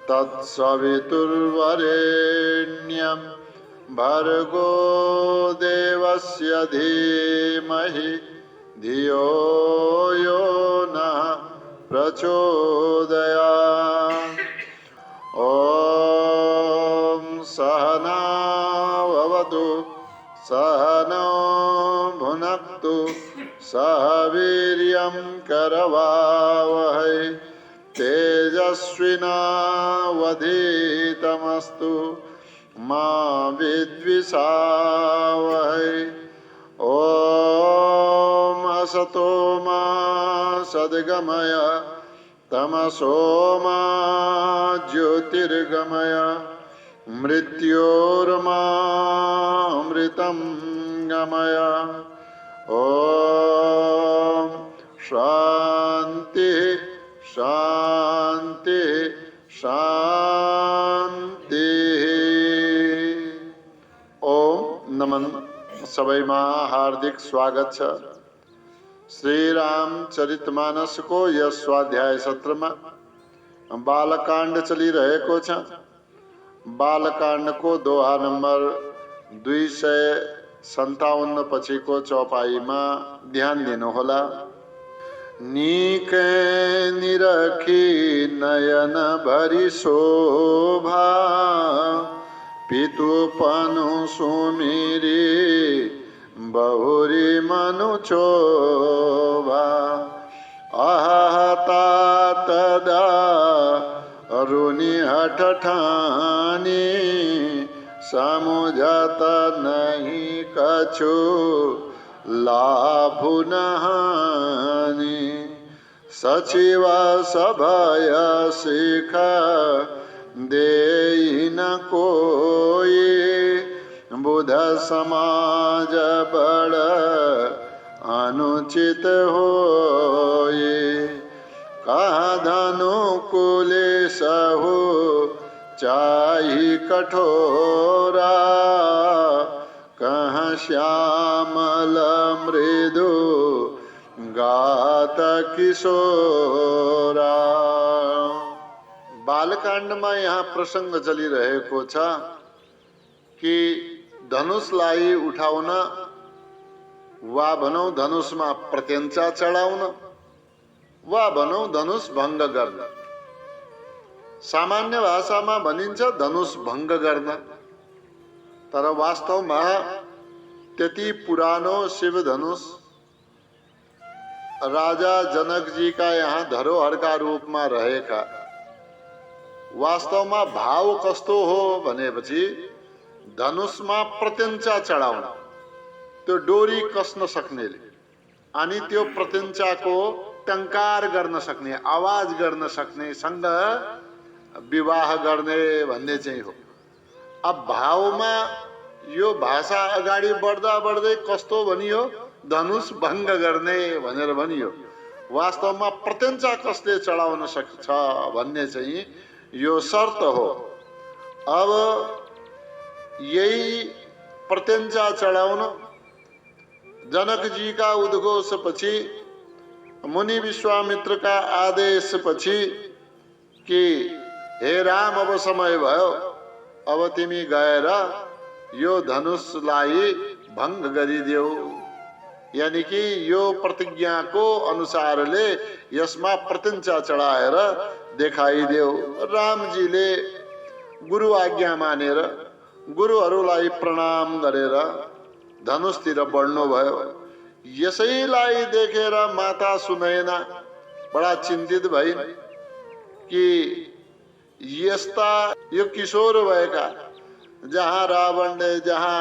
तत्सवितुर्वरेण्यं भर्गो देवस्य धीमहि धियो यो नः प्रचोदयात्। ॐ सहना भवतु सहनौ भुनक्तु सह वीर्यं करवावहै तेजस्विनावधीतमस्तु मा विद्विषावहै। ॐ असतो मा सद्गमय तमसो मा ज्योतिर्गमय मृत्योर्मामृतं गमय। ॐ शान्ति शान्ति शान्ति। ओम नमन सबैमा हार्दिक स्वागत छ। श्री रामचरितमानस को यस स्वाध्याय सत्र में बालकांड चलिरहेको छ। बालकांड को दोहा नंबर 257 पछिको चौपाईमा ध्यान दिनुहोला। नीके निरखी नयन भरी शोभा पितुपनु सुमिरी बहुरी मनु चोभा आहता तदा रुनि हठ ठानी समुझत नहीं कछु लाभु नहानि। सचिव सभय सिख देई न कोई बुध समाज बड़ अनुचित होए। कहा धनु कुलेश हो चाही कठोरा कहाँ श्यामल मृदु गात किशोरा। बालकांड में यहाँ प्रसंग चलिरहेको छ कि धनुषलाई उठाउन वा भनौं धनुषमा प्रत्यञ्चा चढाउन वा भनौं धनुष भङ्ग गर्न। सामान्य भाषामा भनिन्छ धनुष भङ्ग गर्न, तर वास्तवमा त्यति पुरानो शिव धनुष राजा जनकजी का यहाँ धरोहरका रूपमा रहेका। वास्तवमा भाव कस्तो हो भनेपछि धनुषमा प्रत्यञ्चा चढाउन, त्यो डोरी कस्न सक्नेले अनि त्यो प्रत्यञ्चाको टंकार गर्न सक्ने, आवाज गर्न सक्नेसँग विवाह गर्ने भन्ने चाहिँ हो। अब भावमा यो भाषा अगाडि बढ्दा बढ्दै कस्तो भनियो, धनुष भङ्ग गर्ने भनेर भनियो। वास्तवमा प्रत्यञ्चा कसले चढाउन सक्छ भन्ने चाहिँ यो शर्त हो। अब यही प्रत्यञ्चा चढाउन जनकजी का उद्घोष पछि, मुनि विश्वामित्र का आदेश पछि कि हे राम अब समय भयो, अब तिमी गएर यो धनुषलाई भङ्ग गरिदेऊ, यानी कि यो प्रतिज्ञाको अनुसारले यसमा प्रत्यञ्चा चढाएर देखाइदेऊ। रामजीले गुरु आज्ञा मानेर गुरुहरूलाई प्रणाम गरेर धनुषतिर बढ्नु भयो। यसैलाई देखेर माता सुनैना बडा चिन्तित भइन् कि यस्ता यो किशोर भएका, जहाँ रावणले, जहाँ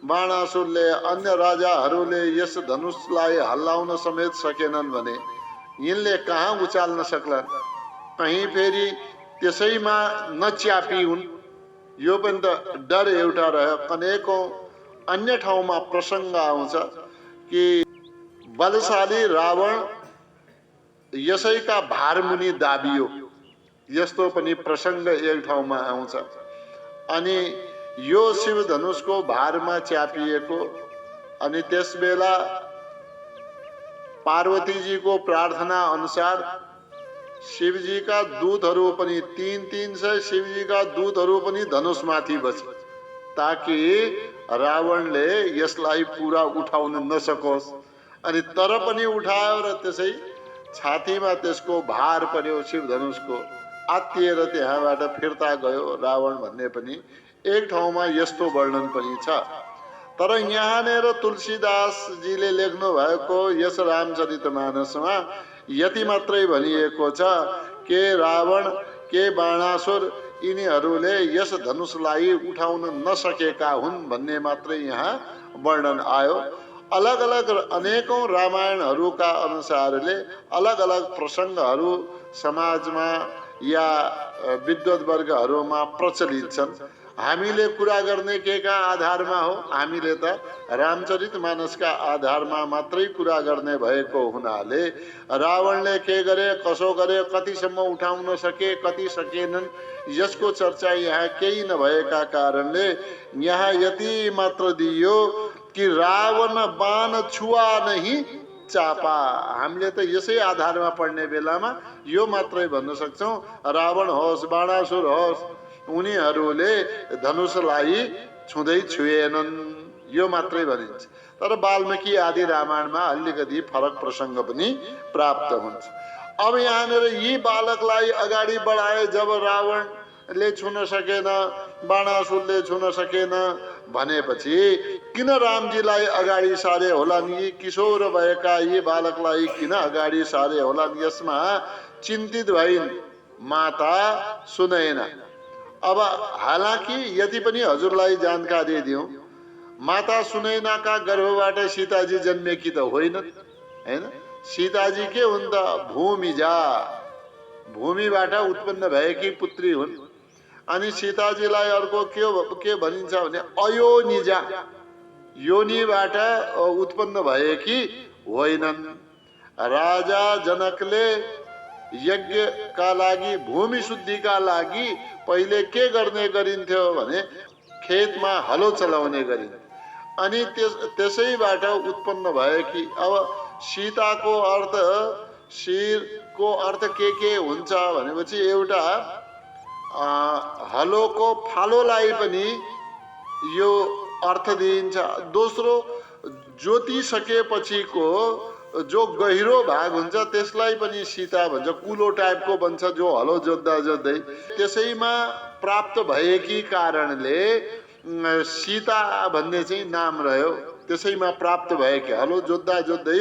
बाणासुरले, अन्य राजाहरूले यस धनुषलाई हल्लाउन समेत सकेनन् भने यिनले कहाँ उचाल्न सक्लान्। कहीँ फेरि त्यसैमा नच्यापी हुन्, यो पनि त डर एउटा रह्यो। अनेकौं अन्य ठाउँमा प्रसङ्ग आउँछ कि बलशाली रावण यसैका भारमुनि दाबियो, यस्तो पनि प्रसङ्ग एक ठाउँमा आउँछ। अनि यो शिव धनुषको भारमा च्यापिएको, अनि त्यसबेला पार्वतीजीको प्रार्थना अनुसार शिवजीका दूतहरू पनि 300 शिवजीका दूतहरू पनि धनुषमाथि बसे, ताकि रावणले यसलाई पुरा उठाउन नसकोस्। अनि तर पनि उठायो र त्यसै छातीमा त्यसको भार पर्यो शिवधनुषको, आत्तिएर त्यहाँबाट फिर्ता गयो रावण भन्ने पनि एक ठाउँमा यस्तो वर्णन पनि छ। तर यहाँनिर तुलसीदासजीले लेख्नु भएको यस रामचरितमानसमा यति मात्रै भनिएको छ के रावण के बाणासुर यिनीहरूले यस धनुषलाई उठाउन नसकेका हुन् भन्ने मात्रै यहाँ वर्णन आयो। अलग अलग अनेकौं रामायणहरूका अनुसारले अलग अलग प्रसङ्गहरू समाजमा या विद्वत वर्गहरूमा प्रचलित छन्। हामीले कुरा गर्ने केका आधारमा हो? हामीले त रामचरितमानसका आधारमा मात्रै कुरा गर्ने भएको हुनाले रावणले के गरे, कसो गरे, कतिसम्म उठाउन सके, कति सकेनन्, यसको चर्चा यहाँ केही नभएका कारणले यहाँ यति मात्र दिइयो कि रावण बाण छुआ नहीं चापा। हामीले त यसै आधारमा पढ्ने बेलामा यो मात्रै भन्न सक्छौं, रावण होस् बाणासुर होस् उनीहरूले धनुषलाई छुँदै छुएनन्, यो मात्रै भनिन्छ। तर वाल्मीकि आदि रामायणमा अलिकति फरक प्रसङ्ग पनि प्राप्त हुन्छ। अब यहाँनिर यी बालकलाई अगाडि बढाए जब रावणले छुन सकेन, बाणासुरले छुन सकेन भनेपछि किन रामजीलाई अगाडि सारे होलान्, यी किशोर भएका यी बालकलाई किन अगाडि सारे होलान्, यसमा चिन्तित भइन् माता सुनैना। अब हालांकि यति पनि हजुरलाई जानकारी दिउँ, माता सुनैनाका गर्भबाट सीताजी जन्मेकी त होइनन्, हैन? सीताजी के हुन् त भूमिजा, भूमिबाट उत्पन्न भएकी पुत्री हुन्। अनि सीताजीलाई अर्को के भनिन्छ भने अयोनिजा, योनिबाट उत्पन्न भएकी होइनन्। राजा जनकले यज्ञका लागि भूमि शुद्धिका लागि पहिले के गर्ने गरिन्थ्यो भने खेतमा हलो चलाउने गरिन्थ्यो। अनि त्यसैबाट उत्पन्न भएकी। अब सीताको अर्थ, शिरको अर्थ के हुन्छ भनेपछि एउटा हलोको फालोलाई पनि यो अर्थ दिइन्छ। दोस्रो जोतिसकेपछिको जो गहिरो भाग हुन्छ त्यसलाई पनि सीता भन्छ, कुलो टाइपको बन्छ जो हलो जोत्दा जोत्दै त्यसैमा प्राप्त भएकी कारणले सीता भन्ने चाहिँ नाम रह्यो। त्यसैमा प्राप्त भएकी, हलो जोत्दा जोत्दै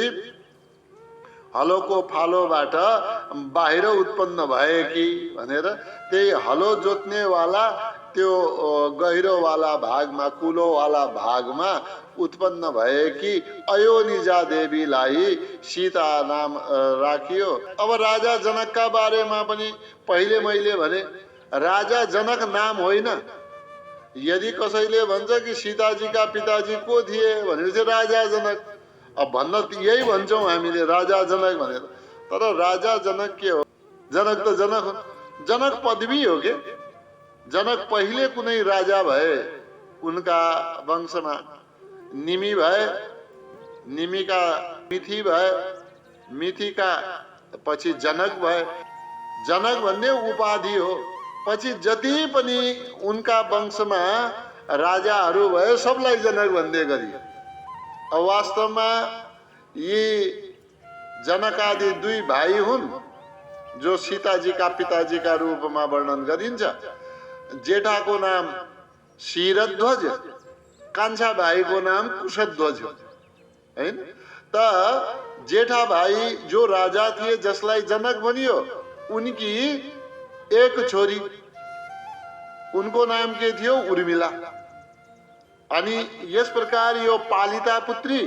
हलोको फालोबाट बाहिर उत्पन्न भएकी भनेर त्यही हलो जोत्नेवाला त्यो गहिरोवाला भागमा, कुलोवाला भागमा उत्पन्न भएकी अयोनिजा देवीलाई सीता नाम राखियो। अब राजा जनकका बारेमा पनि पहिले मैले भने राजा जनक नाम होइन। यदि कसैले भन्छ कि सीताजीका पिताजी को थिए भनेपछि राजा जनक, अब भन्न यही भन्छौँ हामीले राजा जनक भनेर। तर राजा जनक के हो? जनक त जनक हो, जनक पदवी हो के। जनक पहिले कुनै राजा भए, उनका वंशमा निमि भए, निमिका मिथि भए, मिथिका पछि जनक भए। जनक भन्ने उपाधि हो। पछि जति पनि उनका वंशमा राजाहरू भए सबलाई जनक भन्दै गरियो। अब वास्तवमा यी जनकादि दुई भाइ हुन् जो सीताजीका पिताजीका रूपमा वर्णन गरिन्छ। जेठाको नाम शिरध्वज, कान्छा भाइको नाम कुशध्वज हो, हैन त? जेठा भाइ जो राजा थिए जसलाई जनक भनियो, उनकी एक छोरी, उनको नाम के थियो? उर्मिला। अनि यस प्रकार यो पालिता पुत्री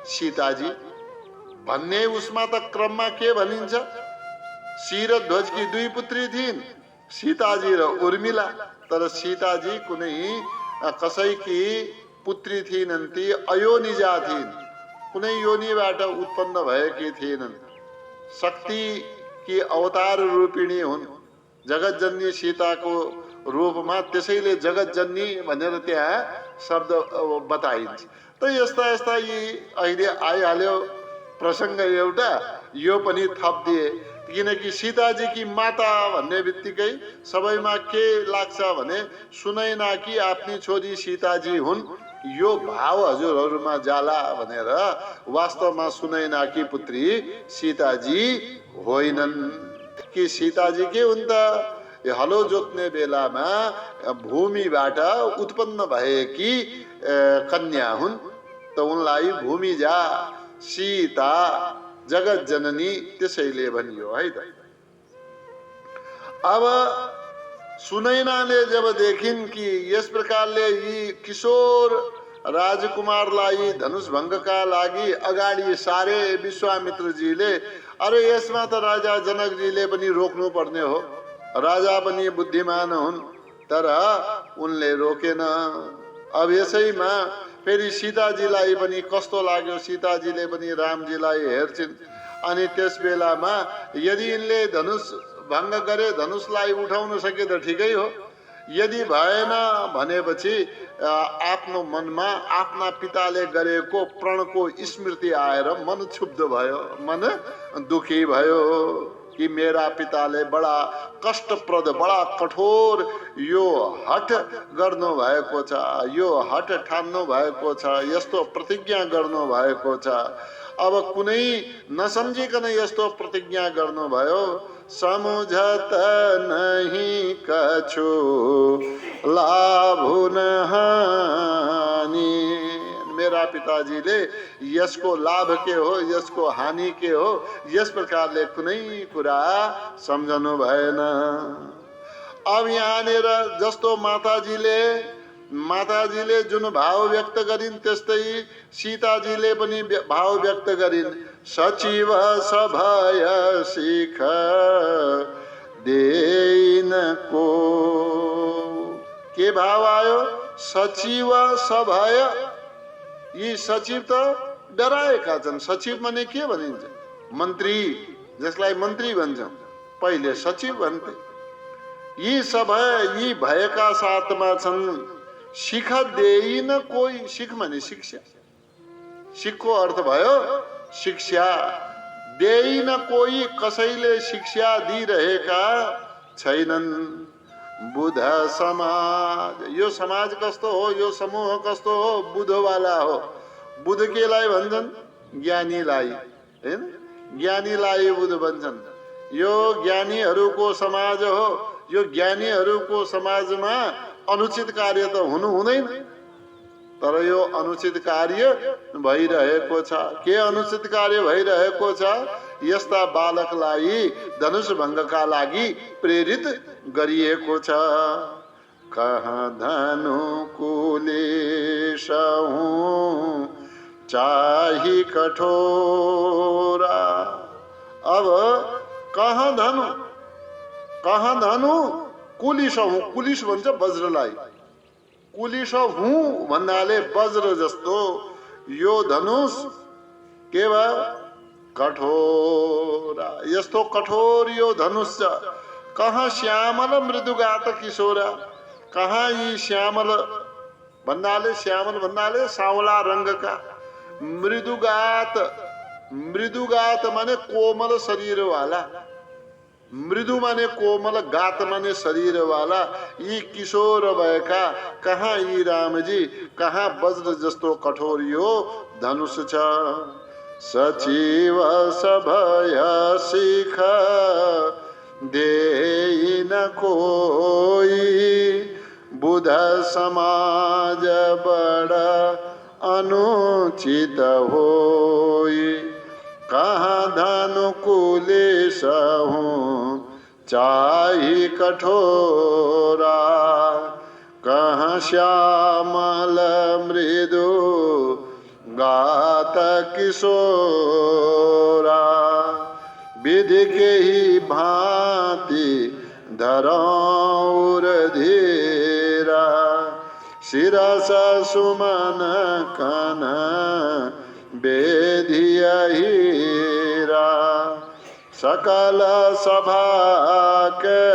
सीताजी भन्ने उसमा त क्रममा के भनिन्छ? शिरध्वजकी दुई पुत्री थिइन्, सीताजी र उर्मिला। तर सीताजी कुनै कसैकी पुत्री थिएनन्, ती अयोनिजा थिइन्, कुनै योनिबाट उत्पन्न भएकी थिएनन्। शक्ति की अवतार रूपिणी हुन्, जगतजन्नी सीताको रूपमा, त्यसैले जगतजन्नी भनेर त्यहाँ शब्द बताइन्छ। त यस्ता यस्ता यी अहिले आइहाल्यो प्रसङ्ग एउटा, यो पनि थप दिए किनकि सीताजीकी माता भन्ने बित्तिकै सबैमा के लाग्छ भने सुनैनाकी आफ्नी छोरी सीताजी हुन्, यो भाव हजुरहरूमा जाला भनेर वास्तवमा सुनैनाकी पुत्री सीताजी होइनन्। कि सीताजी के हुन् त हलो जोत्ने बेलामा भूमिबाट उत्पन्न भएकी कन्या हुन्, त उनलाई भूमिजा सीता जगत जननी त्यसैले भनियो है त। अब सुनैनाले जब देखिन् कि यस प्रकारले यी किशोर राजकुमारलाई धनुष भङ्गका लागि अगाडि सारे विश्वामित्रजीले, अरे यसमा त राजा जनकजीले पनि रोक्नु पर्ने हो, राजा पनि बुद्धिमान हुन्, तर उनले रोकेन। अब यसैमा फेरि सीताजीलाई पनि कस्तो लाग्यो, सीताजीले पनि रामजीलाई हेर्छिन्। अनि त्यस बेलामा यदि यिनले धनुष भङ्ग गरे, धनुषलाई उठाउन सके त ठिकै हो, यदि भएन भनेपछि आफ्नो मनमा आफ्ना पिताले गरेको प्रणको स्मृति आएर मन क्षुब्ध भयो, मन दुखी भयो कि मेरा पिताले बडा कष्टप्रद, बडा कठोर यो हट गर्नु भएको छ, यो हट ठान्नु भएको छ, यस्तो प्रतिज्ञा गर्नु भएको छ। अब कुनै नसम्झिकन यस्तो प्रतिज्ञा गर्नुभयो, समुझत नहीं कछु लाभु न हानि। मेरा पिताजीले यसको लाभ के हो, यसको हानि के हो, यस प्रकारले कुनै कुरा सम्झनु भएन। अब यहाँनिर जस्तो माताजीले जुन भाव व्यक्त गरिन्, त्यस्तै सीताजीले पनि भाव व्यक्त गरिन्। सचिव सभय सिख देइन को, के भाव आयो? सचिव सभय। यी सचिव त डराएका छन्। सचिव माने के भनिन्छ? मन्त्री, जसलाई मन्त्री भन्छौँ, पहिले सचिव भन्थे। यी सभय, यी भएका साथमा छन्। शिख देइन कोही, शिख माने शिक्षा, शिखको अर्थ भयो शिक्षा। देइन कोही, कसैले शिक्षा दिइरहेका छैनन्। बुध समाज, यो समाज कस्तो हो, यो समूह कस्तो हो? बुधवाला हो। बुध केलाई भन्छन्? ज्ञानीलाई, हैन? ज्ञानीलाई बुध भन्छन्। यो ज्ञानीहरूको समाज हो। यो ज्ञानीहरूको समाजमा अनुचित कार्य त हुनु हुँदैन, तर यो अनुचित कार्य भइरहेको छ। के अनुचित कार्य भइरहेको छ? यस्ता बालकलाई धनुष भङ्गका लागि प्रेरित गरिएको छ। कहाँ धनु कुलेशहु चाही कठोरा। अब कहाँ धनु कुलिसहु, कुलिस भन्छ वज्रलाई। कुलिसहु भन्नाले वज्र जस्तो यो धनुष के भयो? कठोरा। यस्तो कठोर यो धनुष छ। कहाँ श्यामल मृदुगात किशोरा। कहाँ यी श्यामल भन्नाले सावला रङ्गका, मृदुगात माने कोमल शरीर वाला, मृदु माने कोमल, गात माने शरीर वाला यी किशोर भएका कहाँ यी रामजी, कहाँ वज्र जस्तो कठोर यो धनुष छ। सचिव सभय सिख देइन कोई, बुध समाज बड़ा अनुचित होई। कहाँ धनु कुलेशहु चाही कठोरा। कहाँ श्यामल मृदु गात किशोरा। विधि के ही भांति धरौर धीरा। शिरस सुमन कन बेधिया हीरा। सकल सभा के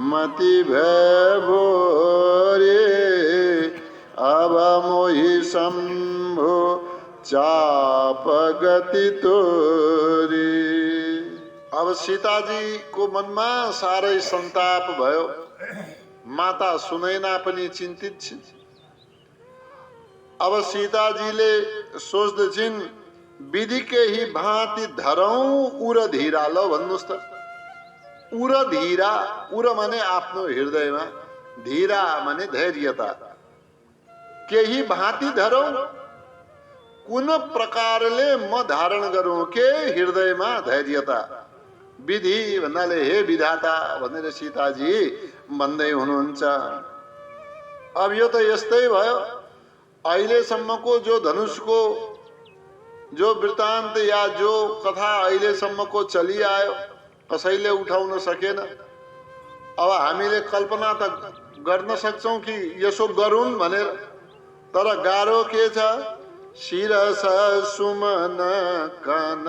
मति भोरे। अब मोहि शंभु चाप गति तोरी। अब सीताजीको मनमा साह्रै सन्ताप भयो। माता सुनैना पनि चिन्तित छिन्। अब सीताजीले सोच्दछिन् विधि केही भाँति धरौं उर धीरा। ल भन्नुहोस् त, उर धीरा, उर माने आफ्नो हृदयमा, धीरा माने धैर्यता। केही भाँति धरौं, कुन प्रकारले म धारण गरौं के हृदयमा धैर्यता। विधि भन्नाले हे विधाता भनेर सीताजी भन्दै हुनुहुन्छ। अब यो त यस्तै भयो। अहिलेसम्मको जो धनुषको जो वृत्तान्त या जो कथा अहिलेसम्मको चलिआयो कसैले उठाउन सकेन। अब हामीले कल्पना त गर्न सक्छौं कि यसो गरून् भनेर, तर गाह्रो के छ। शिरस सुमन कन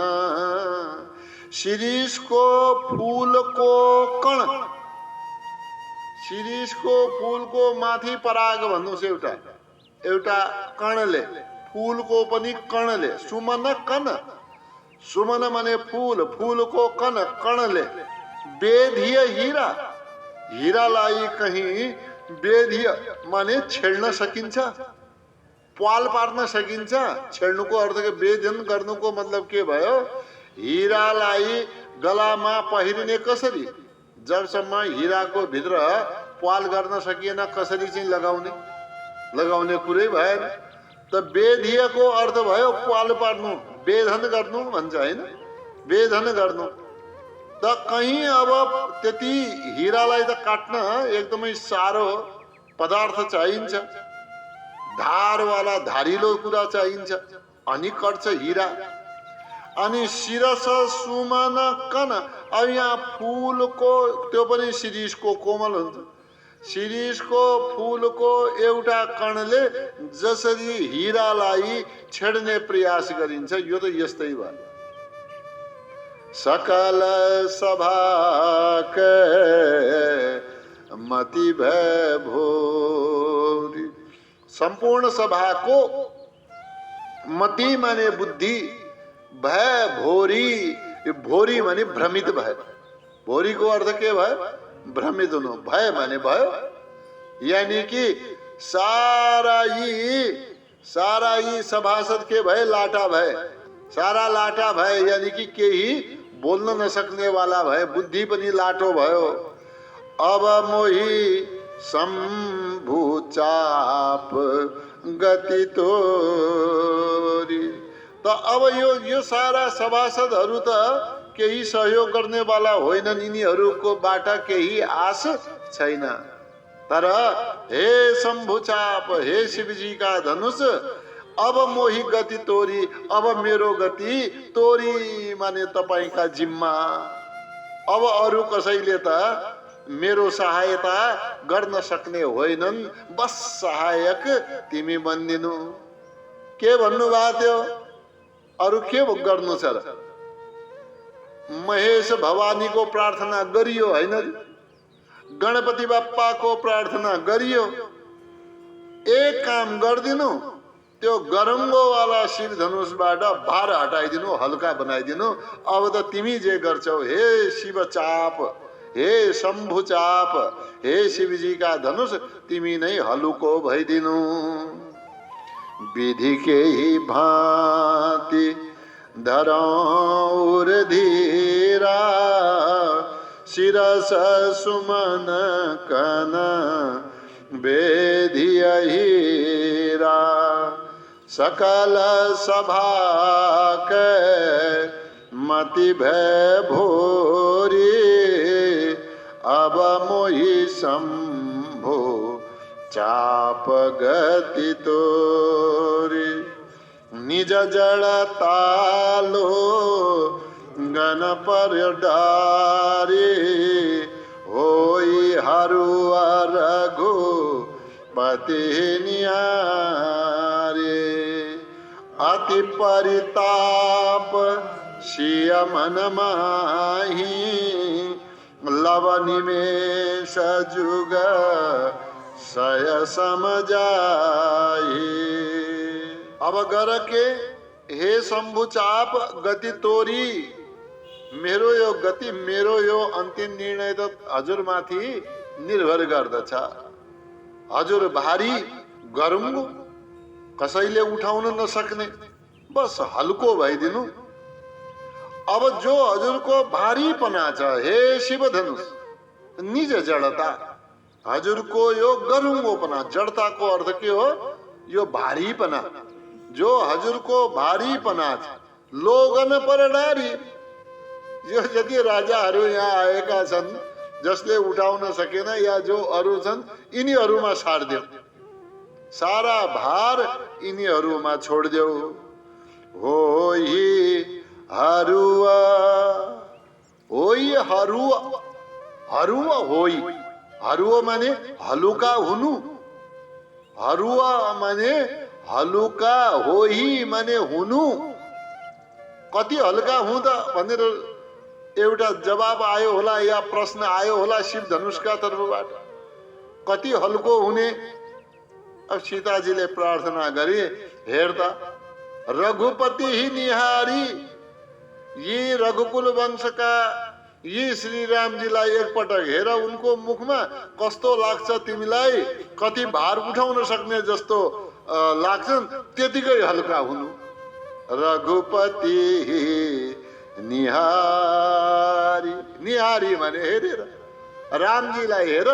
शिरीषको फूलको कण, शिरीषको फूलको माथि पराग भन्नुहोस् एउटा एउटा कणले, फूलको पनि कणले, सुमन कन, सुमन माने फूल, फूलको कण, कणले बेधिय हीरा। हीरालाई कहीं बेधिय माने छेड्न सकिन्छ, पाल पार्न सकिन्छ। छेड्नुको अर्थ के बेधन गर्नुको मतलब के भयो। हीरालाई गलामा पहिरिने कसरी, जबसम्म हीराको भित्र पाल गर्न सकिएन कसरी चाहिँ लगाउने, लगाउने कुरै भएन। त बेधियको अर्थ भयो पाल पार्नु, बेधन गर्नु भन्छ हैन, बेधन गर्नु। त कहीं अब त्यति हीरालाई त काट्न एकदमै साह्रो पदार्थ चाहिन्छ, धारवाला धारिलो कुरा चाहिन्छ, अनि कट्छ हीरा। अनि शिरस सुमन कन, अब यहाँ फूलको त्यो पनि शिरीषको कोमल हुन्छ, शिरीषको फूलको एउटा कणले जसरी हीरालाई छेड्ने प्रयास गरिन्छ, यो त यस्तै भयो। सकल सभाके मति भय भोरी, संपूर्ण सभाको मति माने बुद्धि, भय भोरी, भोरी माने भ्रमित भय। भोरीको अर्थ के भयो, भ्रमित हुनु। भय माने भयो, यानी कि सारा यी सभासद के भय लाटा भय, सारा लाटा भय, यानी कि केही बोल्न नसक्ने वाला भय, बुद्धि पनि लाटो भयो। अब मोही शम्भु चाप गति तोरी। त अब यो सारा सभासदहरू त केही सहयोग गर्ने वाला होइनन्, यिनीहरूको बाट केही आश छैन। तर हे शम्भु चाप, हे शिवजी का धनुष, अब मोही गति तोरी, अब मेरो गति तोरी माने तपाईका जिम्मा। अब अरू कसैले त मेरो सहायता गर्न सक्ने होइनन्, बस सहायक तिमी बन्दिनु। के भन्नुभएको थियो, अरू के गर्नु छ र। महेश भवानीको प्रार्थना गरियो हैन, गणपति बाप्पाको प्रार्थना गरियो। एक काम गर्दिनु, त्यो गरङ्गो वाला शिव धनुषबाट भार हटाइदिनु, हल्का बनाइदिनु। अब त तिमी जे गर्छौ हे शिव चाप, हे शम्भु चाप, हे शिवजी का धनुष, तिमी नै हलुको भइदिनु। विधि केही भाँति धरौं धीरा, शिरस सुमन कन बेधिय हीरा। सकल सभा के मति भय भोरी, अब मोहि शंभो चाप गति तोरी। निज जड़ तालो गण पर डारी, होई हरुआ रघु पति नियारे। अति परिताप सिय मन माही, लव निमेष जुग सय समझाई। अब गर के हे शंभु चाप गति तोरी, मेरो यो गति, मेरो यो अन्तिम निर्णय त हजुरमाथि निर्भर गर्दछ। हजुर भारी गरुङ्गो, कसैले उठाउन नसक्ने, बस हल्को भइदिनु। अब जो हजुरको भारीपना छ हे शिवधनुष, निज जडता, हजुरको यो गरुङ्गोपना, जडताको अर्थ के हो? यो भारीपना, जो हजुरको भारीपना छ, लोगन पर डारी। यो जति राजाहरू यहाँ आएका छन् जसले उठाउन सकेन या जो अरू छन्, यिनीहरूमा सार्देऊ, सारा भार यिनीहरूमा छोड्देऊ। होई हरुवा, होई हरुवा, हरुवा होई, हरुवा माने हलुका हुनु, हरुवा माने हलुका, होई माने हुनु। कति हल्का हुँ त भनेर एउटा जवाब आयो होला या प्रश्न आयो होला शिव धनुषका तर्फबाट। कति हल्को हुने? अब सीताजीले प्रार्थना गरे, हेर्दा रघुपति ही निहारी, यी रघुकुल वंशका यी श्री रामजीलाई एकपटक हेर, उनको मुखमा कस्तो लाग्छ तिमीलाई? कति भार उठाउन सक्ने जस्तो लाग्छन्, त्यतिकै हल्का हुनु। रघुपति निहारी, निहारी माने हेरेर, रामजीलाई हेर,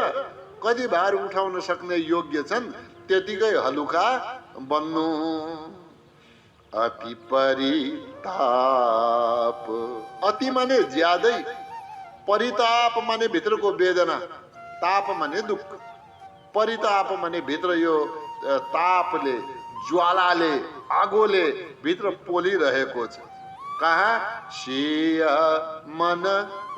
कति भार उठाउन सक्ने योग्य छन्, त्यतिकै हलुका बन्नु। अति परिताप, अति माने ज्यादै, परिताप माने भित्रको वेदना, ताप माने दुःख, परिताप माने भित्र यो तापले, ज्वालाले, आगोले भित्र पोलिरहेको छ। कहाँ? सिया मन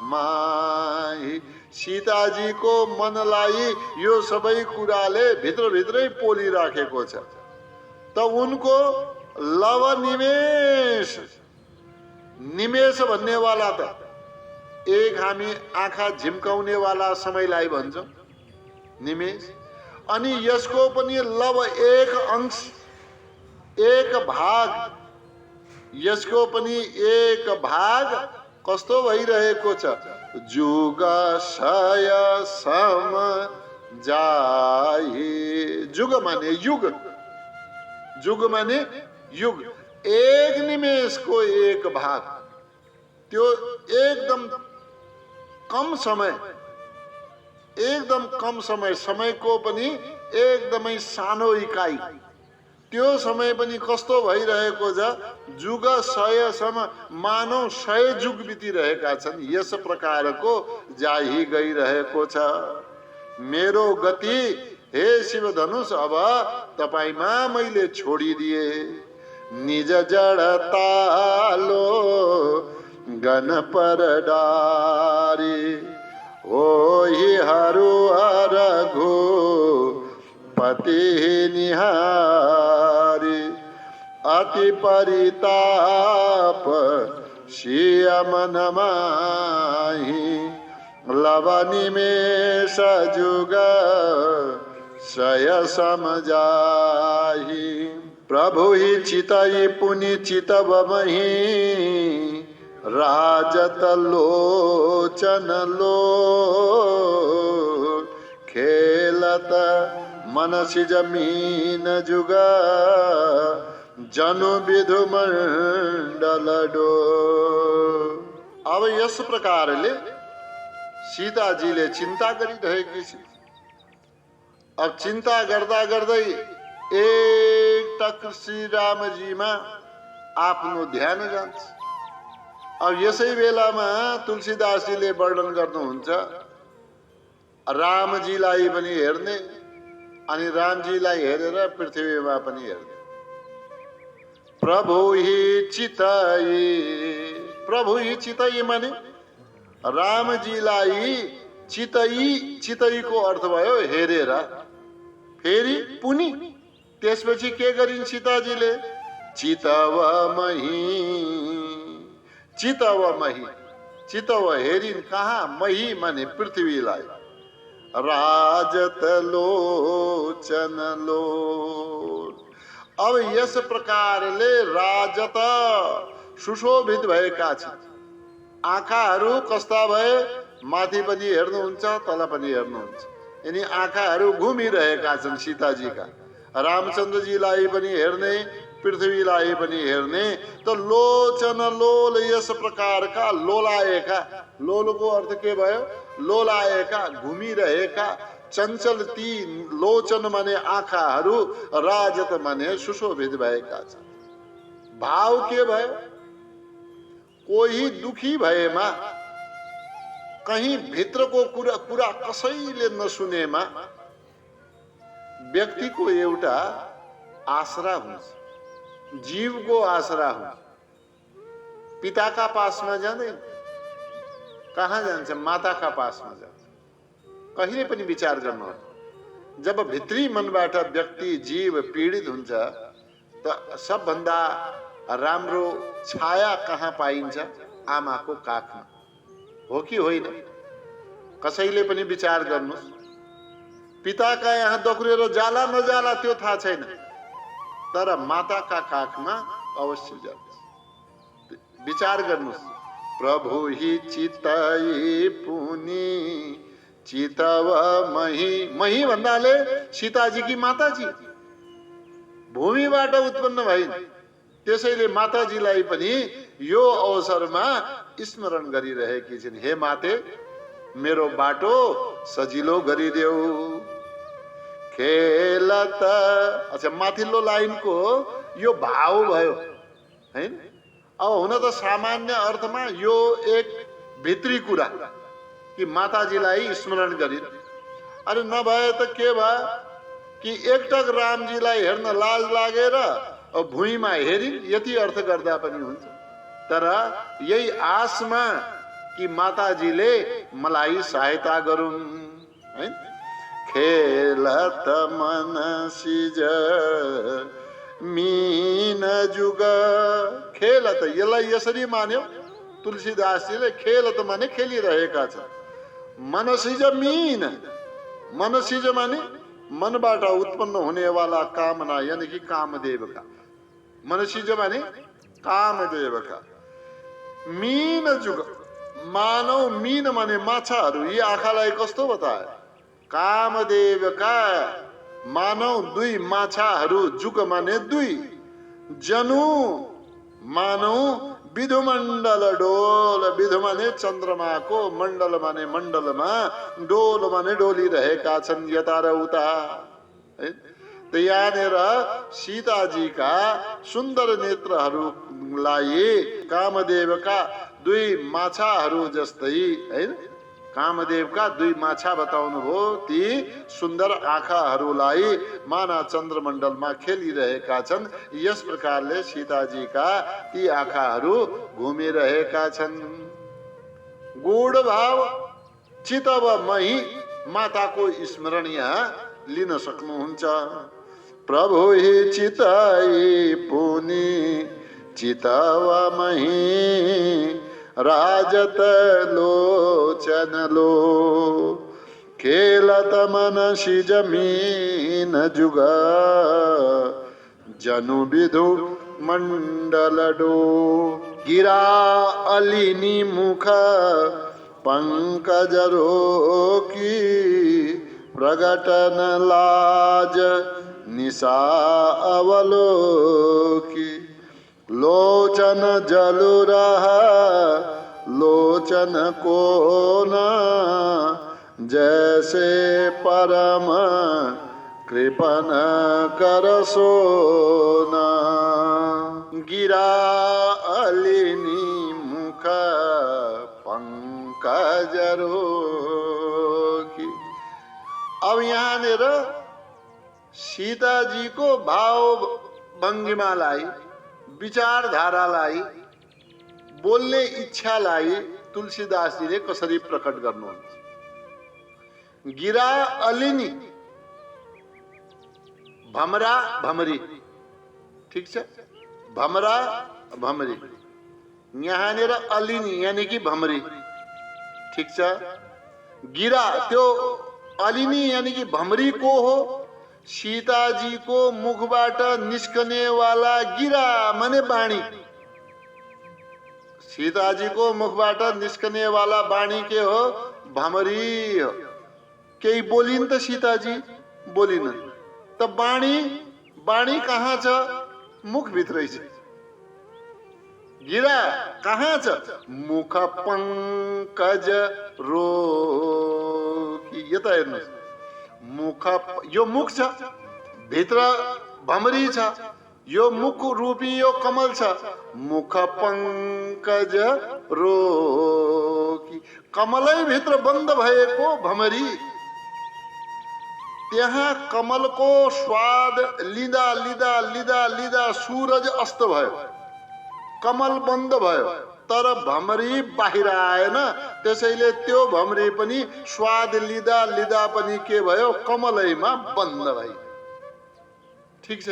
माई, सीताजीको मनलाई यो सबै कुराले भित्रभित्रै पोलिराखेको छ। त उनको लव निमेष, निमेष भन्नेवाला त एक हामी आँखा झिम्काउने वाला समयलाई भन्छौँ निमेष, अनि यसको पनि लव एक अंश, एक भाग, यसको पनि एक भाग कस्तो भइरहेको छ? जुग सय सम जाई, जुग माने युग, जुग माने युग, एक निमेषको एक भाग, त्यो एकदम कम समय, एकदम कम समय, समयको पनि एकदमै सानो इकाइ, त्यो समय पनि कस्तो भइरहेको छ? जुग सय सम, मानव 100 जुग बितिरहेका छन्, यस प्रकारको जाही गइरहेको छ। मेरो गति हे शिव धनुष अब तपाईमा मैले छोडिदिए। निज जडतालो गन पर डारी, ओही हरु रघु पति निहारी। अति परिताप सिय मन माही, लवनी में सजुग सय समझाही। प्रभु ही चितई पुनि चितवमहि, राजत लोचन लो खेलत मनसि जमीन जुग जनु विधु मंडल डो। अब यस प्रकारले सीताजीले चिन्ता गरिरहेकी छिन्। अब चिन्ता गर्दा गर्दै एकटक श्री रामजीमा आफ्नो ध्यान जान्छ। अब यसै बेलामा तुलसीदासजीले वर्णन गर्नुहुन्छ, रामजीलाई पनि हेर्ने अनि रामजीलाई हेरेर पृथ्वीमा पनि हेर्ने। प्रभु ही चितई, प्रभु ही चितई माने रामजीलाई चितई, चितईको अर्थ भयो हेरेर। फेरि पुनि त्यसपछि के गरिन् सीताजीले? चितवमहि, चितवमहि, चितव हेरिन् कहाँ? मही माने पृथ्वीलाई। राजत लोचन लो। अब यस प्रकारले राजत सुशोभित भएका छन्, आँखाहरू कस्ता भए, माथि पनि हेर्नुहुन्छ तल पनि हेर्नुहुन्छ। यिनी आँखाहरू घुमिरहेका छन् सीताजीका। रामचन्द्रजीलाई पनि हेर्ने, पृथ्वीलाई पनि हेर्ने। त लोचन लोल यस प्रकारका लोलाएका, लोलको अर्थ के भयो? लोलाएका, घुमिरहेका चञ्चल ती लोचन माने आँखाहरू, राजत माने सुशोभित भएका छन्। भाव के भयो? कोही दुखी भएमा, कहीं भित्रको कुरा कसैले नसुनेमा व्यक्तिको एउटा आसरा हुन्छ, जीवको आसरा हुन्छ। पिताका पासमा जाँदैन, कहाँ जान्छ? माताका पासमा जान्छ। कहिले पनि विचार गर्नुहोस्, जब भित्री मनबाट व्यक्ति जीव पीडित हुन्छ त सबभन्दा राम्रो छाया कहाँ पाइन्छ? आमाको काखमा, हो कि होइन? कसैले पनि विचार गर्नुहोस्। पिताका यहाँ दक्रेर जाला नजाला त्यो थाहा छैन, तर माताका काखमा अवश्य जान्छ। विचार गर्नुहोस्। प्रभु ही चितई पुनि चितव मही, मही भन्नाले सीताजीकी माताजी भूमिबाट उत्पन्न भइन्। त्यसैले माताजीलाई पनि यो अवसरमा स्मरण गरिरहेकी छिन्। हे माते, मेरो बाटो सजिलो गरिदेऊ। खेलत, अच्छा माथिल्लो लाइनको यो भाव भयो हैन। अब हुन त सामान्य अर्थमा यो एक भित्री कुरा कि माताजीलाई स्मरण गरिन्। अरे नभए त के भयो कि एकटक रामजीलाई हेर्न लाज लागेर भुइँमा हेरिन्, यति अर्थ गर्दा पनि हुन्छ। तर यही आशमा कि माताजीले मलाई सहायता गरून् है। खेलत मन सिज मीन जुग, खेलत यसलाई यसरी मान्यो तुलसीदासजीले। खेलत माने खेलिरहेका छन्। मनसिज मीन, मनसिज माने मनबाट उत्पन्न होने वाला कामना, यानी कि कामदेव का। मनसिज माने कामदेव का। मीन जुग, मानव मीन माने माछाहरू। यी आँखालाई कस्तो बताए? कामदेव का मानव दुई माछाहरू, जुग माने दुई। जनु मानव विधुमण्डल डोल, विधु माने चन्द्रमाको, मण्डल माने मण्डलमा, डोल माने डोलिरहेका छन् यता र उता है। त यहाँनिर सीताजीका सुन्दर नेत्रहरूलाई कामदेवका दुई माछाहरू जस्तै है, कामदेवका दुई माछा बताउनु हो। ती सुन्दर आँखाहरूलाई माना चन्द्रमण्डलमा खेलिरहेका छन्। यस प्रकारले सीताजीका ती आँखाहरू घुमिरहेका छन्। गुण भाव चितव मही, माताको स्मरण यहाँ लिन सक्नुहुन्छ। प्रभु ही चितई पुनि चितव मही, राजत लोचन लो, खेलत मनसि जमीन जुग, जनु विधु मंडल डो। गिरा अलिनी मुख पंकज रोकी, प्रगटन लाज निशा अवलोकी। लोचन जलु रहा लोचन को न, जैसे परम कृपन कर सोना। गिरा अलिनी मुख पंकज रोकी। अब यहाँनिर सीताजीको भाव भङ्गिमालाई, विचारधारालाई, बोल्ने इच्छालाई तुलसीदासजीले कसरी प्रकट गर्नुहुन्छ? गिरा अलिनी, भमरा भमरी, ठीक छ? भमरा भमरी, यहाँनिर अलिनी यानी कि भमरी, ठीक छ? गिरा त्यो अलिनी यानी कि भमरी को हो? सीताजी को मुखबाट निस्कने वाला गिरा माने बाणी। सीताजीको मुखबाट निस्कने वाला वाणी के हो? भमरी हो। केही बोलिन् त सीताजी? बोलिन्। त वाणी कहाँ छ? मुखभित्रै छ। गिरा कहाँ छ? मुख पंकज रोकी। यता हेर्नुहोस्, मुख, यो मुख छ, भित्र भमरी छ, यो मुख रूपी यो कमल छ। मुख पंकज रोकी, कमलै भित्र बन्द भएको भमरी। त्यहाँ कमलको स्वाद लिँदा लिँदा लिँदा लिँदा सूरज अस्त भयो, कमल बन्द भयो, तर भमरी बाहिर आएन। त्यसैले त्यो भमरी पनि स्वाद लिँदा लिँदा पनि के भयो? कमलैमा बन्द भयो। ठीक छ।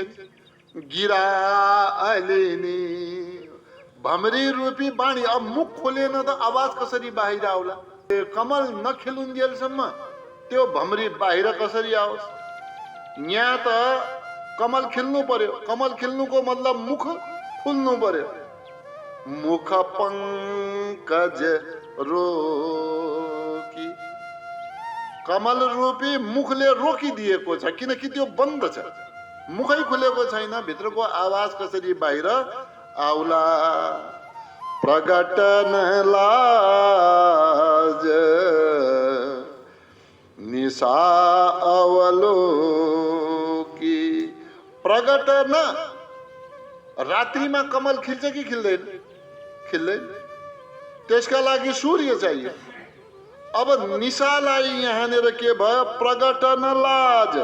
गिरा अलिनी भमरी रूपी वाणी। अब मुख खोलेन त आवाज कसरी बाहिर आउला? कमल नखिलुन्जेलसम्म त्यो भमरी बाहिर कसरी आओस्? यहाँ त कमल खिल्नु पर्यो। कमल खिल्नुको मतलब मुख खुल्नु पर्यो। मुख पंकज रोकी, कमल रूपी मुखले रोकिदिएको छ, किनकि त्यो बन्द छ, मुखै खुलेको छैन। भित्रको आवाज कसरी बाहिर आउला? प्रगटन लाज निशा अवलोकी। प्रगटन, रात्रिमा कमल खिल्छ कि खिल्दैन? खिल्दैन। त्यसका लागि सूर्य चाहियो। अब निशालाई यहाँनिर के भयो? प्रगटन लाज,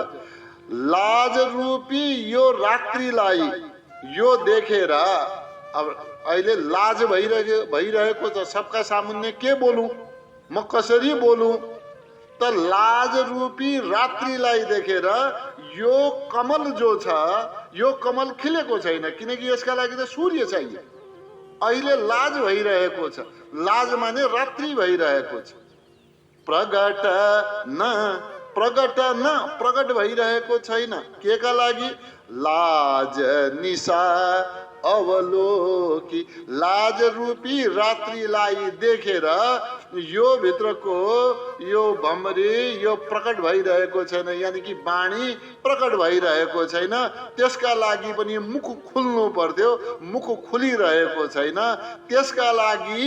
लाज रूपी यो रात्रिलाई यो देखेर अब अहिले लाज भइरहेको छ। सबका सामुन्ने के बोलूं, म कसरी बोलूं? त लाज रूपी रात्रिलाई देखेर यो कमल जो छ, यो कमल खिलेको छैन, किनकि यसका लागि त सूर्य चाहियो। अहिले लाज भइरहेको छ। लाज माने रात्रि भइरहेको छ। प्रगट न, प्रगट न, प्रगट भइरहेको छैन। के का लागि? लाज निशा अवलोकी, लाज रूपी रात्रिलाई देखेर यो भित्रको यो भमरी यो प्रकट भइरहेको छैन, यानी कि वाणी प्रकट भइरहेको छैन। त्यसका लागि पनि मुख खुल्नु पर्थ्यो, मुख खुलिरहेको छैन। त्यसका लागि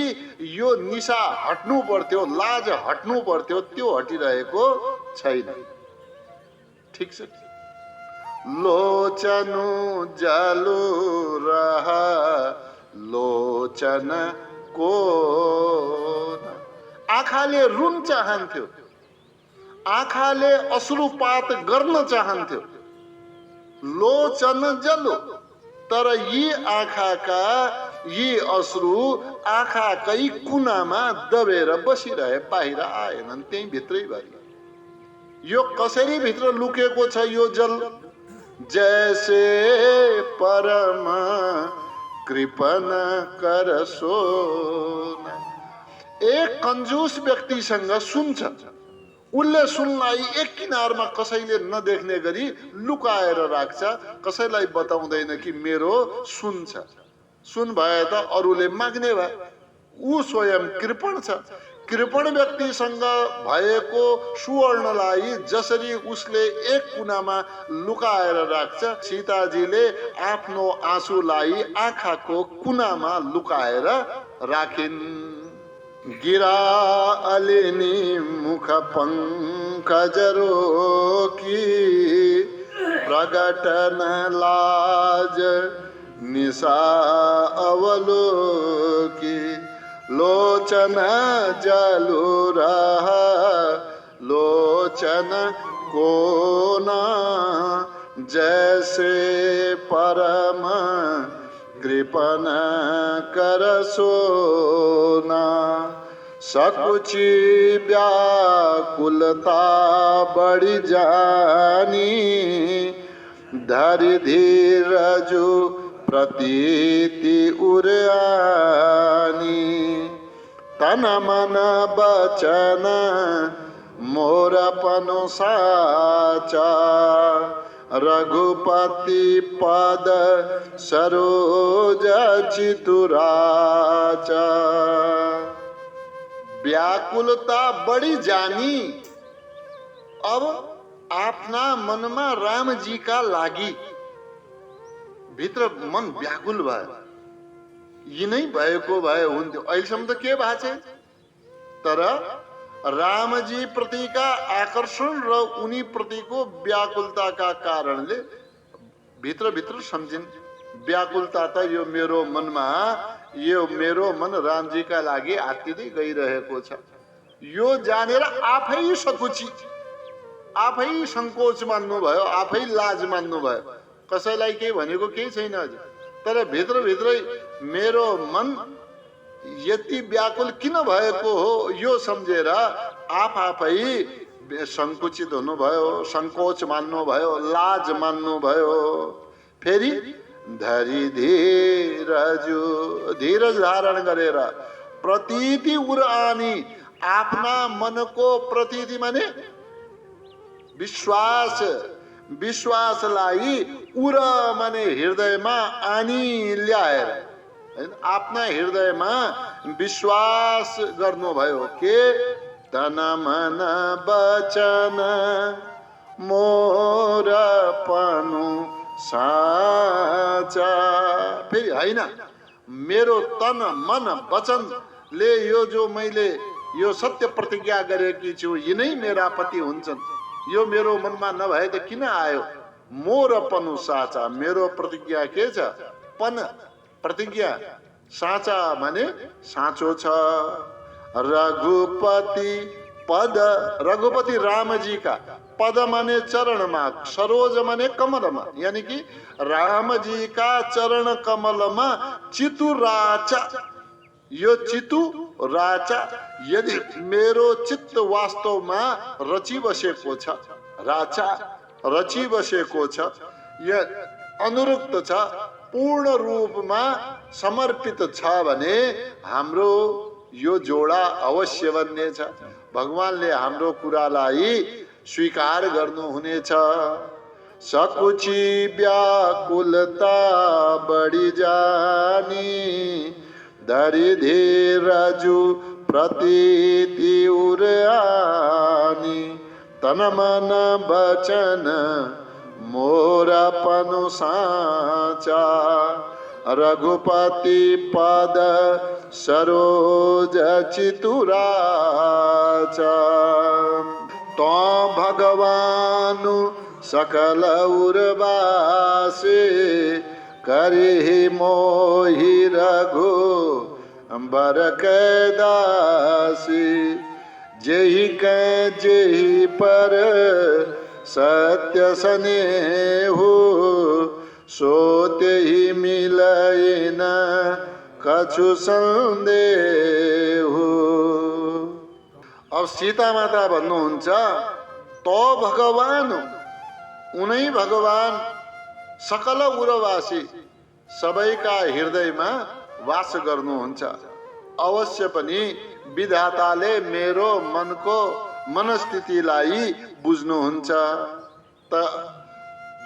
यो निशा हट्नु पर्थ्यो, लाज हट्नु पर्थ्यो, त्यो हटिरहेको छैन। ठीक छ। लोचनु जलु रह लोचन को, आँखाले रुन चाहन्थ्यो, आँखाले अश्रुपात गर्न चाहन्थ्यो। लोचन जलो, तर यी आँखाका यी अश्रु आँखाकै कुनामा दबेर बसिरहे, बाहिर आएनन्, त्यही भित्रै भरि। यो कसरी भित्र लुकेको छ यो जल? जैसे परम कृपन कर सोना। एक कंजूस व्यक्तिसँग सुन छ, उसले सुनलाई एक किनारमा कसैले नदेख्ने गरी लुकाएर राख्छ, कसैलाई बताउँदैन कि मेरो सुन छ। सुन भए त अरूले माग्ने भए। ऊ स्वयं कृपण छ। कृपण व्यक्तिसँग भएको सुवर्णलाई जसरी उसले एक कुनामा लुकाएर राख्छ, सीताजीले आफ्नो आँसुलाई आँखाको कुनामा लुकाएर राखिन्। गिरा अलिनी मुख पंकज रोकी, प्रगटन लाज निशा अवलोकी। लोचन जलु रह लोचन कोना, जैसे परम कृपन कर सोना। सकुची व्याकुलता बढ़ जानी, धरि धीरजु प्रतीति उरानी। तन मन बचन मोर पनु साचा, रघुपति पद सरोज चितुराचा। व्याकुलता बड़ी जानी, अब आफ्ना मनमा रामजी का लागि भित्र मन व्याकुल भयो। यिनै भएको भए हुन्थ्यो, अहिलेसम्म त के भएको छ, तर रामजी प्रतिका आकर्षण र उनी प्रतिको व्याकुलताका कारणले भित्र भित्र सम्झिन्, व्याकुलता त यो मेरो मनमा, यो मेरो मन रामजीका लागि आत्तिँदै गइरहेको छ। यो जानेर आफै सकुची, आफै संकोच मान्नु भयो, आफै लाज मान्नु भयो। कसैलाई केही भनेको केही छैन अझ, तर भित्र भित्रै मेरो मन यति व्याकुल किन भएको हो यो सम्झेर आफै संकुचित हुनुभयो, संकोच मान्नु भयो, लाज मान्नु भयो। फेरि धरी धीरज धारण गरेर प्रतीति उरानी, आफ्ना मनको प्रतीति माने विश्वास, विश्वासलाई उर माने हृदयमा आनी ल्याएर, आफ्ना हृदयमा विश्वास गर्नुभयो के तन मन वचन मोर पनु साचा। फेरि होइन, मेरो तन मन वचनले यो जो मैले यो सत्य प्रतिज्ञा गरेकी छु यिनै मेरा पति हुन्छन्। यो मेरो मनमा नभए त किन आयो? मोर पनु साचा, मेरो प्रतिज्ञा के छ? पन प्रतिज्ञा, साचा माने साँचो छ। रघुपति पद, रघुपति रामजी का पद माने चरणमा, सरोज माने कमलमा, यानी कि रामजी का चरण कमलमा चितु राचा। यो चितु राचा, यदि मेरो चित्त वास्तवमा रची बसेको छ, राचा रची बसेको छ, यो अनुरुक्त छ, पूर्ण रूपमा समर्पित छ भने हाम्रो यो जोडा अवश्य बन्नेछ। भगवानले हाम्रो कुरालाई स्वीकार गर्नुहुनेछ। सकुची व्याकुलता बढी जानी, धरी धीरजु प्रतीति उरानी, तन मन वचन मोरा पनु साचा। रघुपति पद सरोज चितुराचा। तो भगवानु सकल उर्वासे, करि मोहि रघु बर दासी। जेहि कै जेहि पर सत्य स्नेहु, सोते ही मिलन कछु संदेहु। अब सीता माता भन्नुहुन्छ तो भगवान, उनै भगवान सकल उरवासी, सबैका हृदयमा वास गर्नुहुन्छ। अवश्य पनि विधाताले मेरो मनको मनस्थितिलाई बुझ्नुहुन्छ। त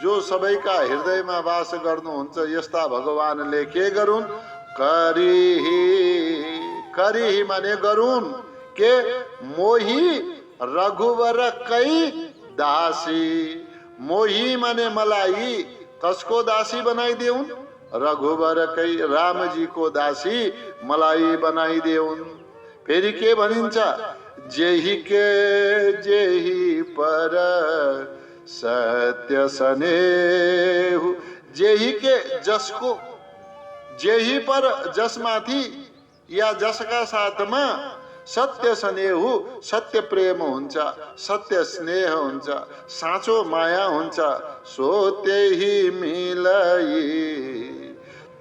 जो सबैका हृदयमा वास गर्नुहुन्छ यस्ता भगवानले के गरून्? करिहि, करिहि माने गरून् के मोही रघुवर कै दासी। मोही माने मलाई कसको दासी बनाइदेऊन्? रघुवर कै रामजी को दासी मलाई बनाइदेऊन्। फेरि के भनिन्छ? जेहि के जेहि पर सत्य स्नेहु। जेहि के जसको, जेहि पर जसमाथि या जसका साथमा सत्य स्नेहु, सत्य प्रेम हुन्छ, सत्य स्नेह हुन्छ, साँचो माया हुन्छ, सो त्यही मिलाई,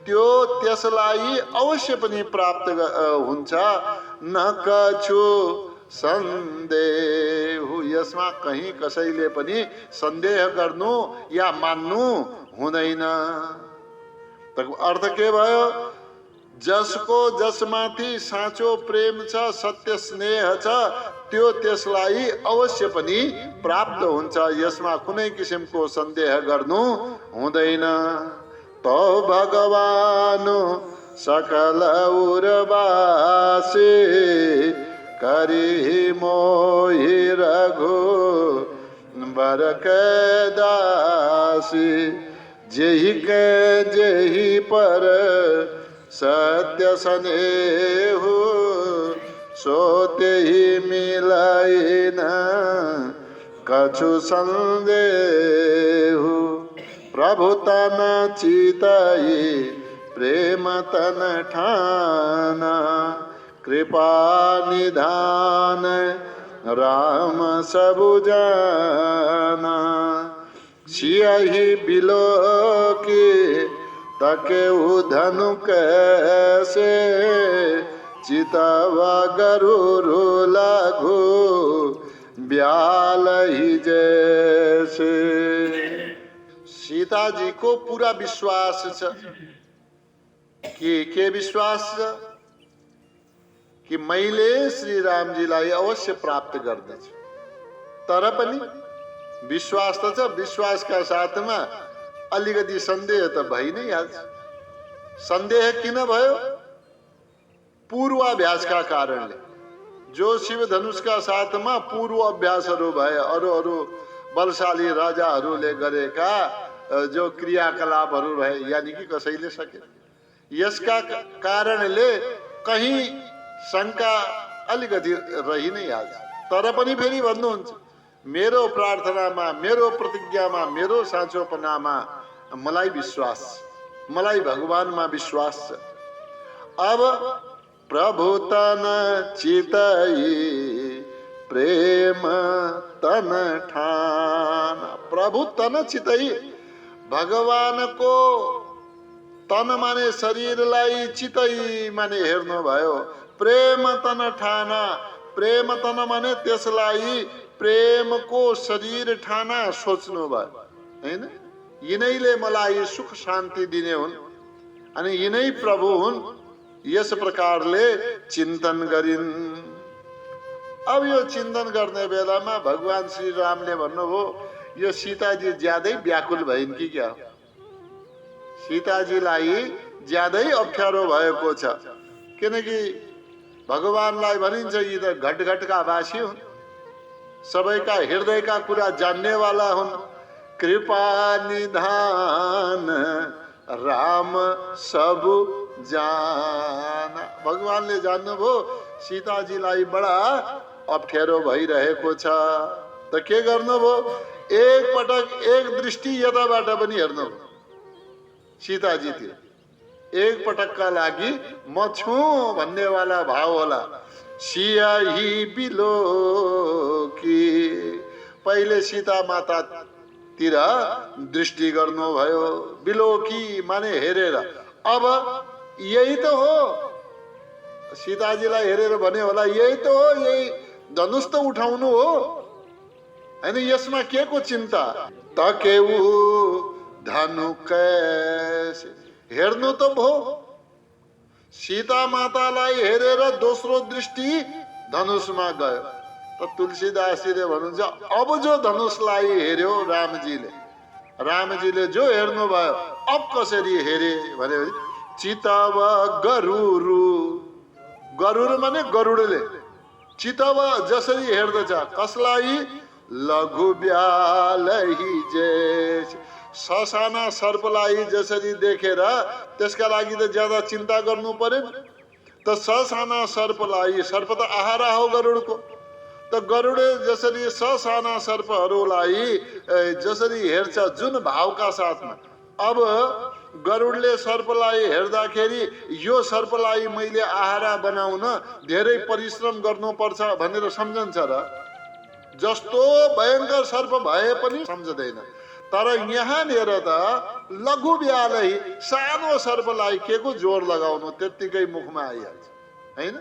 त्यो त्यसलाई अवश्य पनि प्राप्त हुन्छ। न कछु संदेह, यसमा कहीं कसैले पनि संदेह गर्नु या मान्नु हुँदैन। अर्थ के भयो? जसको जसमाथि साँचो प्रेम छ, सत्य स्नेह छ, त्यो त्यसलाई अवश्य पनि प्राप्त हुन्छ। यसमा कुनै किसिमको सन्देह गर्नु हुँदैन। तो भगवान सकल उर्वासी, करी मोहि रघु बर के दासी। जेहि के जेहि पर सत्य स्नेहु, सो तेहि मिलाइन कछु संदेहु। प्रभु तन चितई प्रेम तन ठाना, कृपा निधान राम सबु जाना। सियहि बिलो की तके धनु कैसे, चितवा गरुरु लघु ब्याल ही जैसे। सीता जी को पूरा विश्वास छ के विश्वास छ कि मैले श्री रामजीलाई अवश्य प्राप्त गर्दछु। तर पनि विश्वास त छ, विश्वासका साथमा अलिकति सन्देह त भइ नै हाल्छ। सन्देह किन भयो? पूर्वाभ्यासका कारणले। जो शिव धनुषका साथमा पूर्व अभ्यासहरू भए, अरू अरू बलशाली राजाहरूले गरेका जो क्रियाकलापहरू रहे, यानी कि कसैले सके। यसका कारणले कहीं शंका अलिकति रहि नै हाल्छ। तर पनि फेरि भन्नुहुन्छ, मेरो प्रार्थनामा, मेरो प्रतिज्ञामा, मेरो साँचोपनामा मलाई विश्वास छ, मलाई भगवानमा विश्वास छ। अब प्रभु तन चितई प्रेम तन ठान। प्रभु तन चितई, भगवान को तन माने शरीरलाई, चितई माने हेर्नु भयो। प्रेम तन ठाना, प्रेम तन माने त्यसलाई प्रेम को शरीर ठाना सोच्नु भयो, हैन? यिनैले मलाई सुख शान्ति दिने हुन् अनि यिनै प्रभु हुन्। यस प्रकारले चिन्तन गरिन्। अब यो चिन्तन गर्ने बेलामा भगवान श्री रामले भन्नुभयो, यो सीताजी ज्यादै व्याकुल भइन् कि क्या? सीताजीलाई ज्यादै अप्ठ्यारो भएको छ। किनकि भगवानलाई भनिन्छ यी त घटघटका वासी हुन्, सबैका हृदयका कुरा जान्नेवाला हुन्। कृपा निधान राम सब जाना। भगवानले जान्नुभयो सीताजीलाई बडा अप्ठ्यारो भइरहेको छ। त के गर्नुभयो? एक पटक एक दृष्टि यताबाट पनि हेर्नुभयो सीताजीतिर। एक पटकका लागि म छु भन्नेवाला भाव होला। सियाही बिलो की, पहिले सीता माता तिर दृष्टि गर्नुभयो। बिलोकी माने हेरेर। अब यही त हो, सीताजीलाई हेरेर भने होला यही त हो, यही धनुष त उठाउनु हो, हैन? यसमा के को चिन्ता? तकेउ धनु कैसे, हेर्नु त भो। सीता मातालाई हेरेर दोस्रो दृष्टि धनुषमा गयो। त तुलसीदासजीले भन्नुहुन्छ, अब जो धनुषलाई हेर्यो रामजीले, रामजीले जो हेर्नु भयो, अब कसरी हेरे भने चितव गरुरु, गरुर माने गरुडले, चितव जसरी हेर्दछ कसलाई? लघु ब्यालही जैसे, ससाना सर्पलाई जसरी देखेर त्यसका लागि त ज्यादा चिन्ता गर्नु पर्यो। त ससाना सर्पलाई, सर्प त आहारा हो गरुडको, त गरुडले जसरी ससाना सर्पहरूलाई जसरी हेर्छ जुन भावका साथमा, अब गरुडले सर्पलाई हेर्दाखेरि यो सर्पलाई मैले आहारा बनाउन धेरै परिश्रम गर्नुपर्छ भनेर सम्झन्छ र? जस्तो भयंकर सर्प भए पनि सम्झदैन। तर यहाँनिर त लघु ब्यालै, सानो सर्पलाई के को जोर लगाउनु, त्यत्तिकै मुखमा आइहाल्छ, हैन?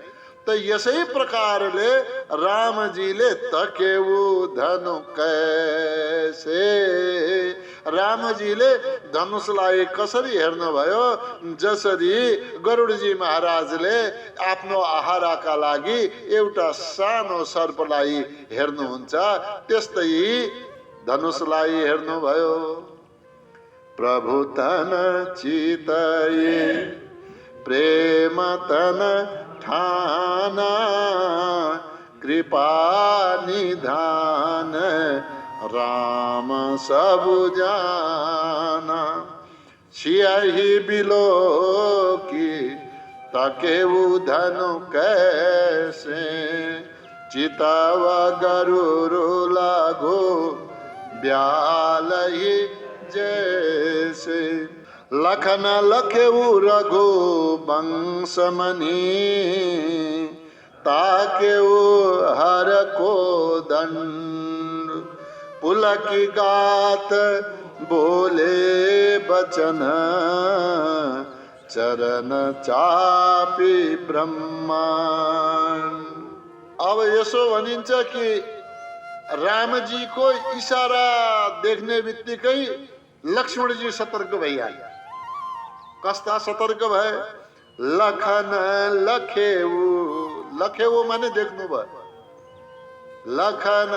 त यसै प्रकारले रामजीले तकेउ धनु कैसे, रामजीले धनुषलाई कसरी हेर्नुभयो, जसरी गरुडजी महाराजले आफ्नो आहाराका लागि एउटा सानो सर्पलाई हेर्नुहुन्छ, त्यस्तै धनुषलाई हेर्नुभयो। प्रभु तन चितए प्रेम तन ठाना, कृपा निधान राम सब जाना। सियाही बिलो की तकेऊ धनु कैसे, चिताव गरुरु लागो ब्याल ही जैसे। लखन लखेऊ रघु वंशमणि, ताकेऊ हर को दंड। पुलकी गात बोले बचन, चरण चापी ब्रह्मांड। अब यसो भनिन्छ कि रामजी को इशारा देख्ने बित्तिकै लक्ष्मणजी सतर्क भइहाले। कस्ता सतर्क भए? लखन लखेऊ, लखेऊ माने देख्नु भयो। लखन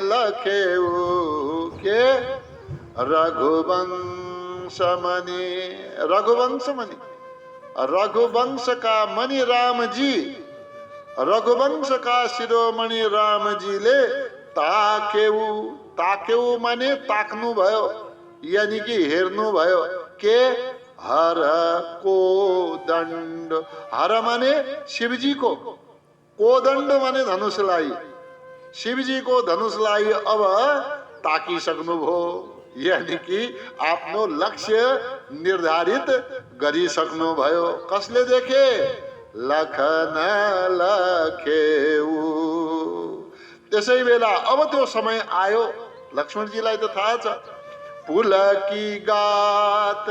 लखेऊ के रघुवंशमणि, रघुवंशमणि, रघुवंश का मणि रामजी, रघुवंश का शिरोमणि रामजीले ताकेऊ, ताकेऊ माने ताक्नु भयो, यानी कि हेर्नु भयो। के हर को दंड, हर माने शिवजी को, कोदंड माने धनुषलाई, शिवजी को धनुषलाई अब ताकिसक्नु भो, यानी कि आफ्नो लक्ष्य निर्धारित गरिसक्नु भयो। कसले देखे? लखन लखेऊ। त्यसै बेला अब त्यो समय आयो, लक्ष्मणजीलाई त थाहा छ। पुलकी गात,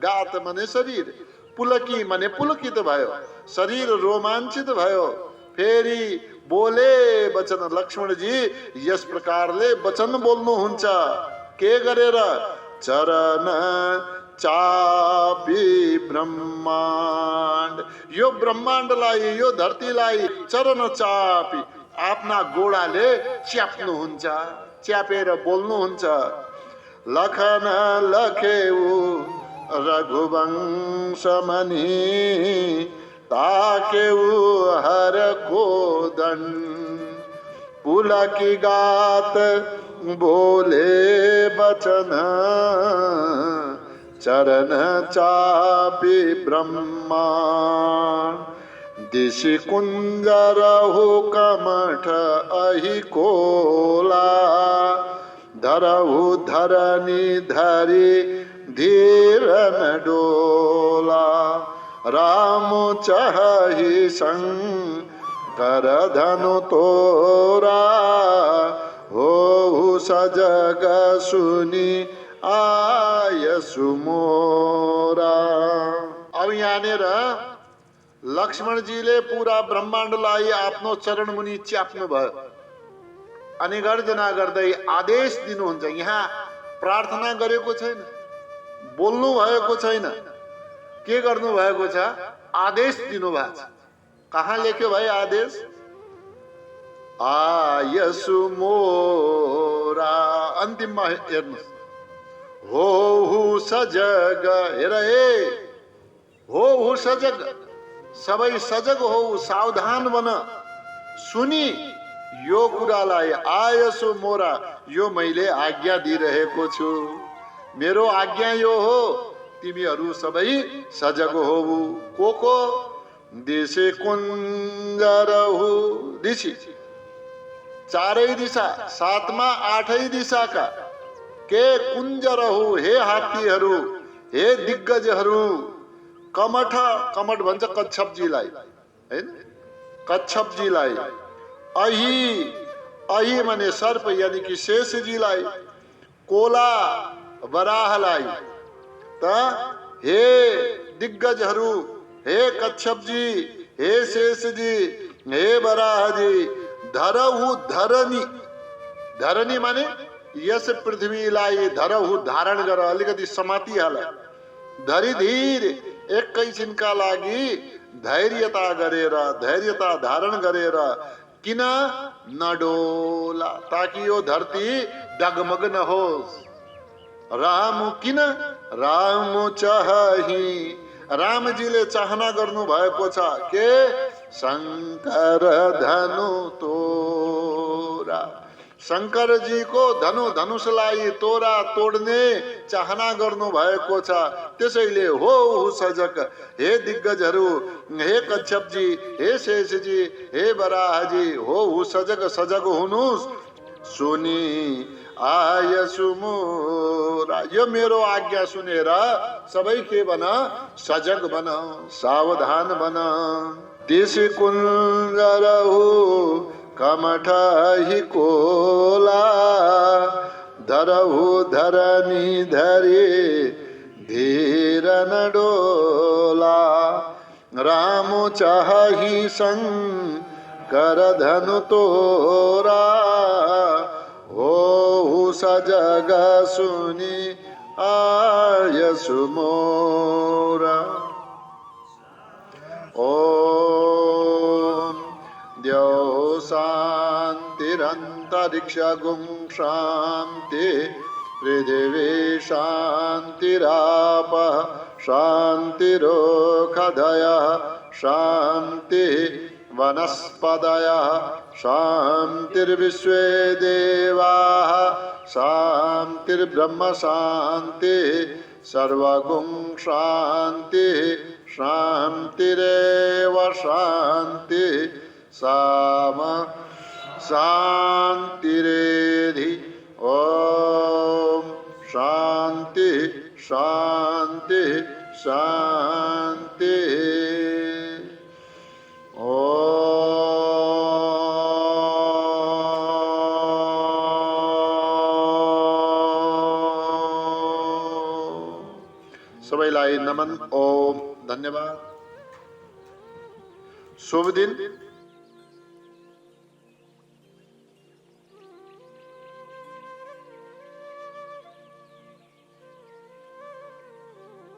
गात माने शरीर, पुलकी माने पुलकित भयो, शरीर रोमाञ्चित भयो। फेरि बोले वचन, लक्ष्मणजी यस प्रकारले वचन बोल्नुहुन्छ। के गरेर? चरण चापी ब्रह्माण्ड, यो ब्रह्माण्डलाई, यो धरतीलाई चरण चापी आफ्ना गोडाले च्याप्नुहुन्छ, च्यापेर बोल्नुहुन्छ। लखन लखेऊ रघुवंशमणि, ताकेऊ हर को दंड। पुलकी गात बोले बचन, चरण चापी ब्रह्माण्ड। दिशि कुंजरहु कमठ अहि कोला, धरहु धरनी धरी धीरन डोला। राम चाहि शंकर धनु तोरा, हो सजग सुनी आयसु मोरा। अब यहाँनिर लक्ष्मणजीले पूरा ब्रह्माण्डलाई आफ्नो चरण मुनि च्याप्नु भयो अनि गर्जना गर्दै आदेश दिनुहुन्छ। यहाँ प्रार्थना गरेको छैन, बोल्नु भएको छैन, के गर्नु भएको छ? आदेश दिनु भएको छ। कहाँ लेख्यो भाइ आदेश? आयसु मोरा, अन्तिममा हेर्नुहोस्। हो सजग, हेर हे, हो सजग, सबै सजग हो, सावधान बन। सुनी यो कुरालाई, आयसु मोरा, यो मैले आज्ञा दिइरहेको छु। मेरो आज्ञा यो हो, तिमीहरू सबै सजग हो। को? दिशे कुञ्जरहु, दिशि चारै दिशा, सातमा आठै दिशाका के कुञ्जरहु, हे हात्तीहरू, हे दिग्गजहरू। कमठ, कमठ भन्छ कच्छपजीलाई, हैन? कच्छपजीलाई। अहि, अहि माने सर्प, यानी कि शेषजीलाई। कोला, वराहलाई। त हे दिग्गजहरू, हे कच्छपजी, हे शेषजी, हे वराहजी। धरहु धरनी, धरनी माने यस पृथ्वीलाई धरहु धारण गर, अलिकति समातिहाल, धरिधीर एकैछिनका लागि धैर्यता गरेर, धैर्यता धारण गरेर, किन नडोला, ताकि यो धरती डगमग नहोस्। राम किन, राम चाही, रामजीले चाहना गर्नु भएको छ के शंकर धनु तोरा, शंकरजीको धनुषलाई तोरा तोड्ने चाहना गर्नु भएको छ। त्यसैले हो सजग हे दिग्गजहरू, हे कच्छपजी, हे शेषजी, हे बराहजी, हो सजग, सजग हुनुस्। सुनी आय सुमोरा, यो मेरो आज्ञा सुनेर सबै के बन, सजग बन, सावधान बन। देश कुञ्जरहु कमठहि कोला, धरहु धरनी धरे धीर न डोला। राम चाहि शंकर धनु तोरा, ओ सजग सुनी आय सुमोरा। ओम द्यौ शांतिरंतरिक्षगुं शांति, पृथिवी शांतिराप शांतिरोषधयः शांति, वनस्पतयः शांतिर्विश्वे देवाः शांतिर्ब्रह्म शांति, सर्वगुं शांति शांतिरेव शांति, साम शांतिरेधि। ओम शांति शांति शांति। सबैलाई नमन। ओम धन्यवाद। शुभ दिन।